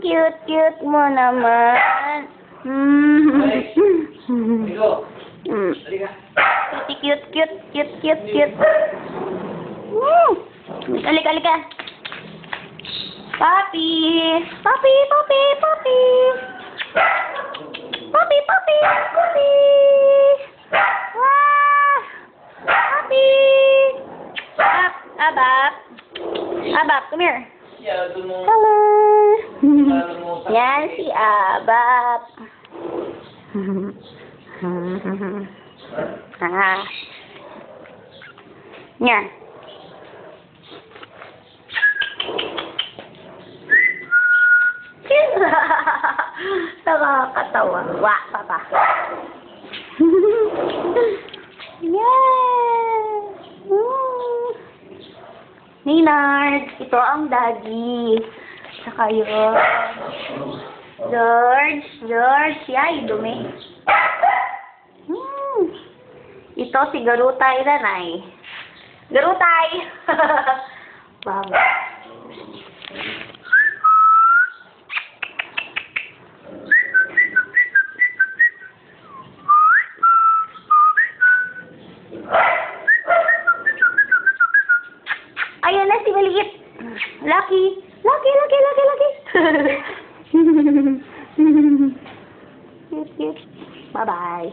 Cute mo naman. Cute. Halika. Papi. Wah. Papi. Abab, come here. Hello. Yan si Abab. Yan. Nakakatawa. Wa, papa. Yes. Maynard, ito ang daddy. Saka yun. George. Yay, dumi. Ito si Garutay nanay. Garutay! Baba. Ayan na si Maliit. Lucky. Cute. Bye-bye.